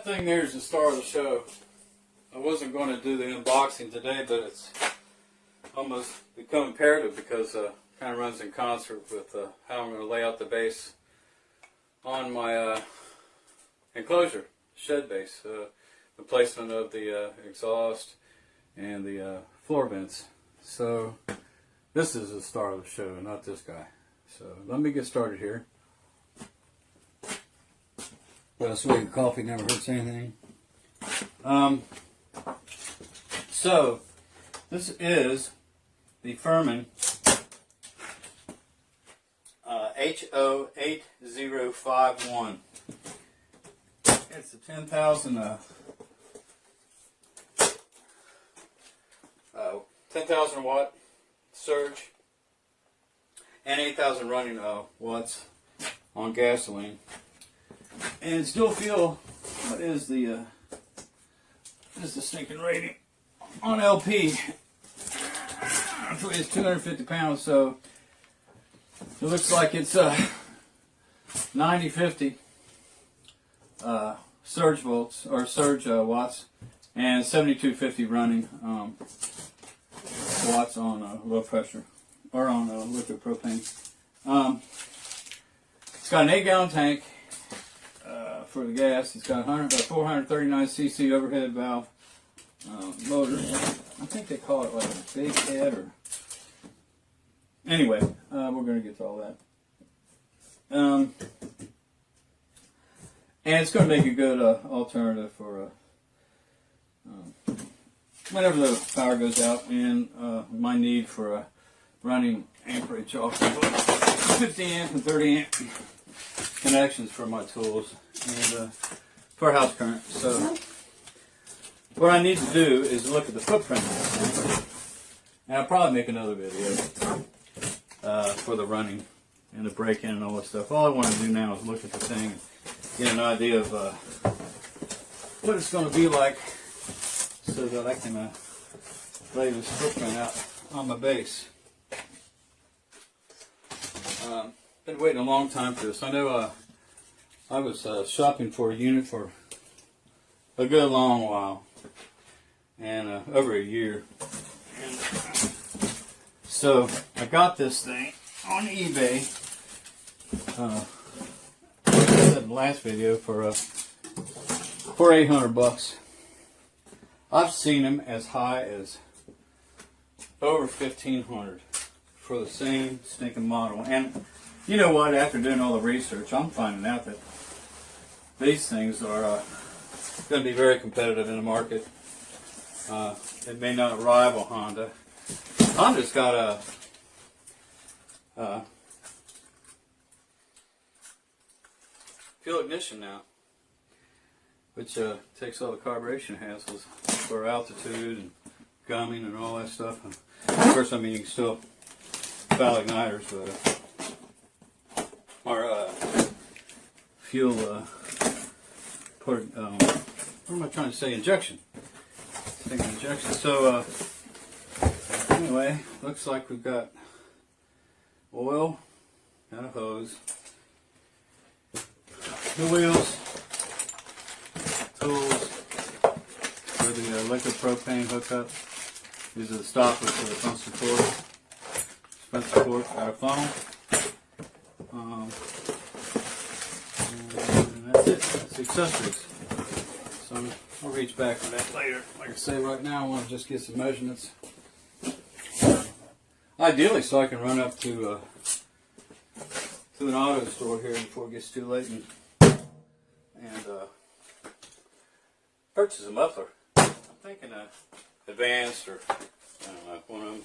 That thing there is the star of the show. I wasn't going to do the unboxing today, but it's almost become imperative because it kind of runs in concert with how I'm going to lay out the base on my enclosure, shed base, the placement of the exhaust and the floor vents. So this is the star of the show, not this guy. So let me get started here. But a swig of coffee never hurts anything. So this is the Firman H08051. It's a 10,000 10,000 watt surge and 8,000 running watts on gasoline. And it's dual fuel. What is the stinking rating on LP? It's 250 pounds, so it looks like it's 9050 surge volts or surge watts, and 7250 running watts on low pressure or on liquid propane. It's got an 8-gallon tank for the gas. It's got a 439 cc overhead valve motor. I think they call it like a big head, or anyway, we're going to get to all that. And it's going to make a good alternative for whenever the power goes out and my need for running amperage off of 50 amp and 30 amp connections for my tools and for house current. So what I need to do is look at the footprint of this thing, and I'll probably make another video for the running and the break-in and all that stuff. All I want to do now is look at the thing and get an idea of what it's going to be like, so that I can lay this footprint out on my base. Been waiting a long time for this. I know I was shopping for a unit for a good long while, and over a year. And so I got this thing on eBay. I said in the last video for $800. I've seen them as high as over $1,500 for the same stinking model. And you know what? After doing all the research, I'm finding out that these things are going to be very competitive in the market. It may not rival Honda. Honda's got a fuel ignition now, which takes all the carburation hassles for altitude and gumming and all that stuff. And of course, I mean, you can still foul igniters, but our fuel what am I trying to say? Injection. Injection. So anyway, looks like we've got oil and a hose, the wheels, tools for the liquid propane hookup. These are the stoppers for the pump support, got a funnel. And that's it. That's the accessories. So I'll reach back for that later. Like I say, right now I want to just get some measurements. Ideally, so I can run up to an auto store here before it gets too late and purchase a muffler. I'm thinking advanced, or I don't know, one of them.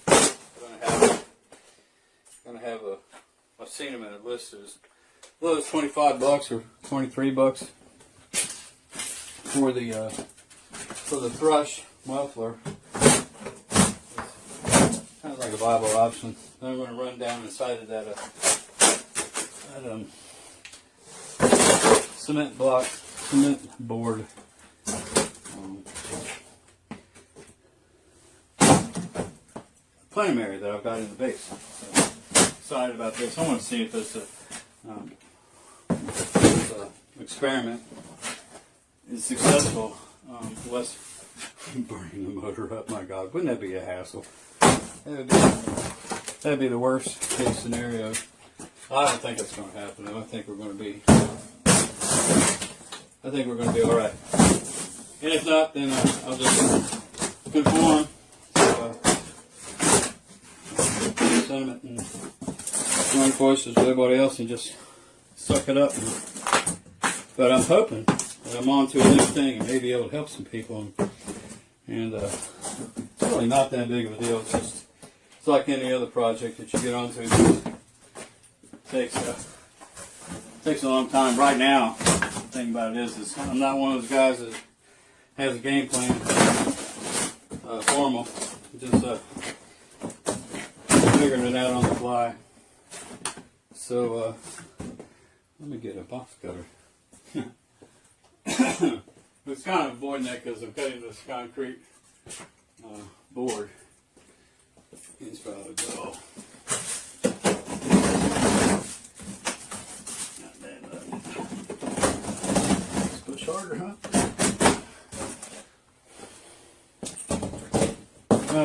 Gonna have a. I've seen them at a list as low as $25 or $23 for the Thrush muffler. Kind of like a viable option. Then I'm going to run down inside of that cement board. Plenum area that I've got in the base. So, excited about this. I want to see if this experiment is successful, less burning the motor up. My God, wouldn't that be a hassle? That'd be the worst case scenario. I don't think it's going to happen. I think we're going to be all right. And if not, then I'll just conform to sentiment and join forces with everybody else and just suck it up. But I'm hoping that I'm on to a new thing and maybe able to help some people. And it's really not that big of a deal. It's like any other project that you get onto. It takes a long time. Right now, the thing about it is I'm not one of those guys that has a game plan formal. Just figuring it out on the fly. So let me get a box cutter. It's kind of avoiding that because I'm cutting this concrete board. It's probably dull. Not bad, but let's push harder, huh?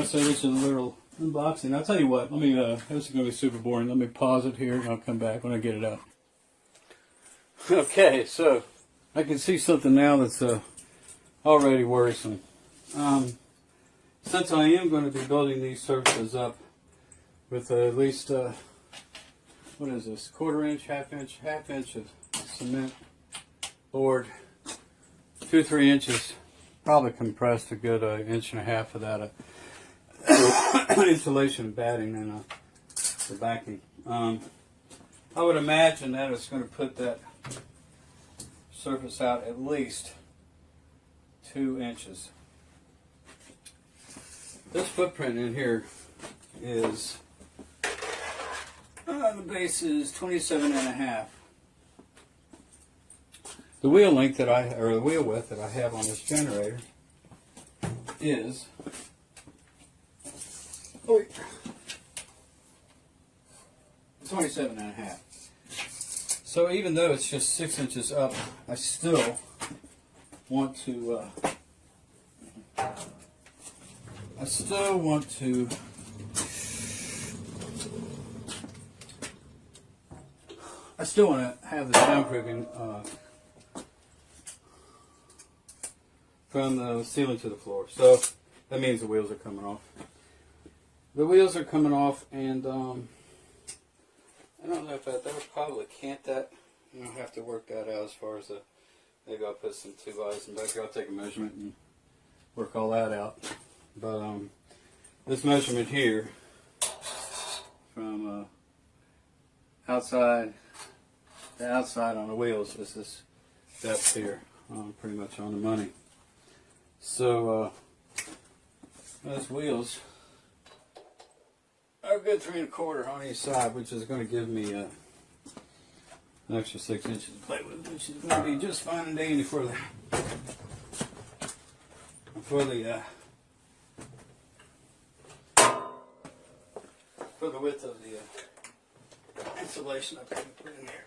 So this is a little unboxing. I'll tell you what. Let me. This is going to be super boring. Let me pause it here, and I'll come back when I get it out. Okay, so I can see something now that's already worrisome. Since I am going to be building these surfaces up with at least what is this? Quarter inch, half inch of cement board, 2-3 inches, probably compressed a good inch and a half of that insulation batting and the backing. I would imagine that it's going to put that surface out at least 2 inches. This footprint in here is the base is 27.5. The wheel length that the wheel width that I have on this generator is 27.5. So even though it's just 6 inches up, I still want to have the soundproofing from the ceiling to the floor. So that means the wheels are coming off. The wheels are coming off, and I don't know if that would probably cant that. I'll have to work that out as far as maybe I'll put some 2x in back here. I'll take a measurement and work all that out. But this measurement here from outside to outside on the wheels is this depth here, pretty much on the money. So those wheels are a good 3 1/4 on each side, which is going to give me an extra 6 inches to play with, which is going to be just fine and dandy for the width of the insulation I'm going to put in here.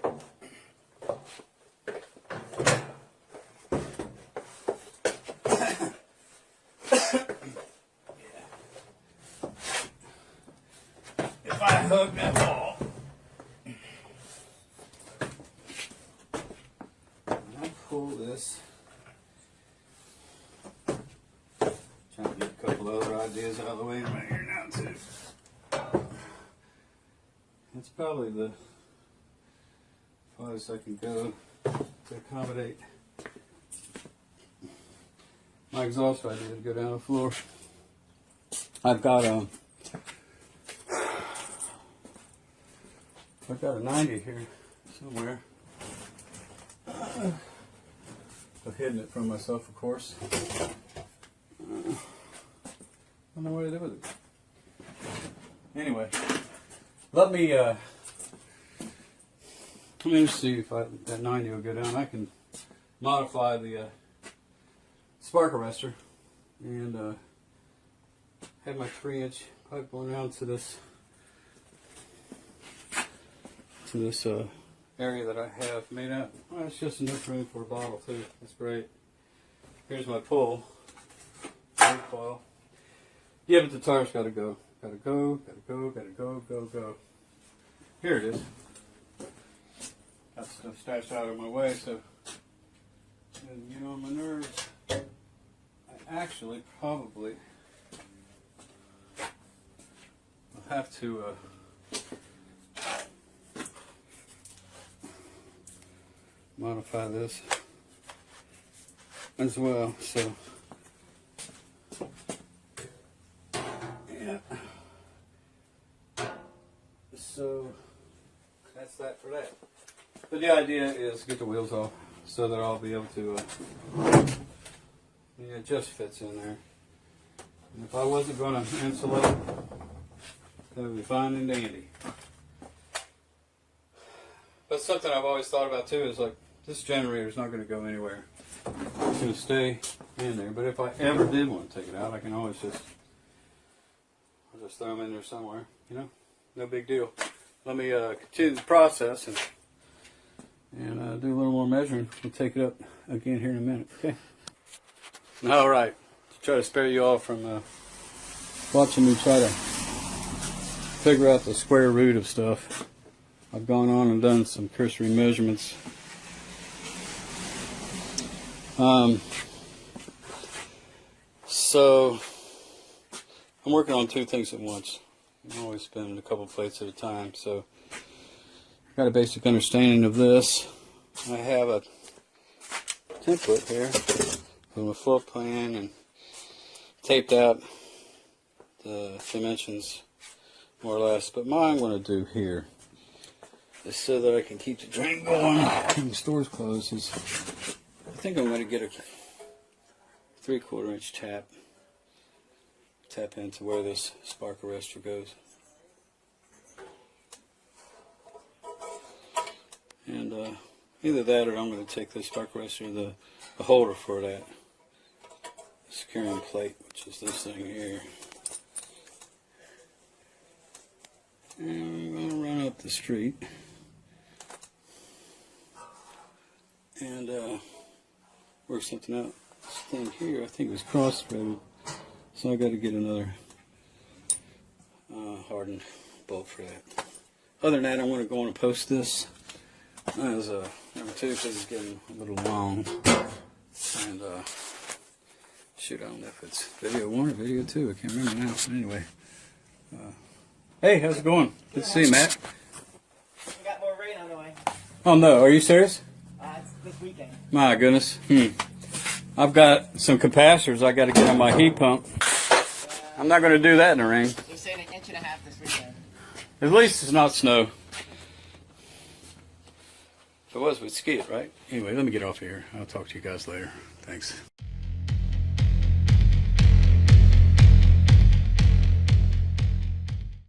If I hug that wall, and I pull this, trying to get a couple other ideas out of the way right here now too. That's probably the farthest I can go to accommodate my exhaust idea to go down the floor. I've got a 90 here somewhere. I've hidden it from myself, of course. I don't know what to do with it. Anyway, let me just see if that 90 will go down. I can modify the spark arrestor and have my 3-inch pipe going down to this area that I have made up. Well, it's just enough room for a bottle too. That's great. Here's my pull. Coil. Yeah, but the tire's got to go. Got to go, got to go, got to go, go. Here it is. Got stuff stashed out of my way, so doesn't get on my nerves. I actually probably will have to modify this as well. So yeah. So that's that for that. But the idea is get the wheels off so that I'll be able to, yeah, it just fits in there. And if I wasn't going to insulate, that would be fine and dandy. But something I've always thought about too is like, this generator is not going to go anywhere. It's going to stay in there. But if I ever did want to take it out, I can always just, I'll just throw them in there somewhere, you know? No big deal. Let me continue the process and do a little more measuring. We'll take it up again here in a minute, okay? All right. To try to spare you all from watching me try to figure out the square root of stuff, I've gone on and done some cursory measurements. So I'm working on two things at once. I'm always spinning a couple plates at a time, so I've got a basic understanding of this. I have a template here from a floor plan and taped out the dimensions more or less, but what I'm going to do here is so that I can keep the drain going and the store's closed is I think I'm going to get a 3/4 inch tap into where this spark arrestor goes. And either that or I'm going to take this spark arrestor, the holder for that securing plate, which is this thing here. And I'm going to run up the street and work something out. This thing here, I think it was cross-threaded, so I got to get another hardened bolt for that. Other than that, I want to go on and post this as number 2 because it's getting a little long. And shoot, I don't know if it's video 1 or video 2. I can't remember now. But anyway, hey, how's it going? Good to see you, Matt. We got more rain on the way. Oh no, are you serious? It's this weekend. My goodness. I've got some capacitors I got to get on my heat pump. I'm not going to do that in the rain. They're saying 1.5 inches this weekend. At least it's not snow. If it was, we'd ski it, right? Anyway, let me get off here. I'll talk to you guys later. Thanks.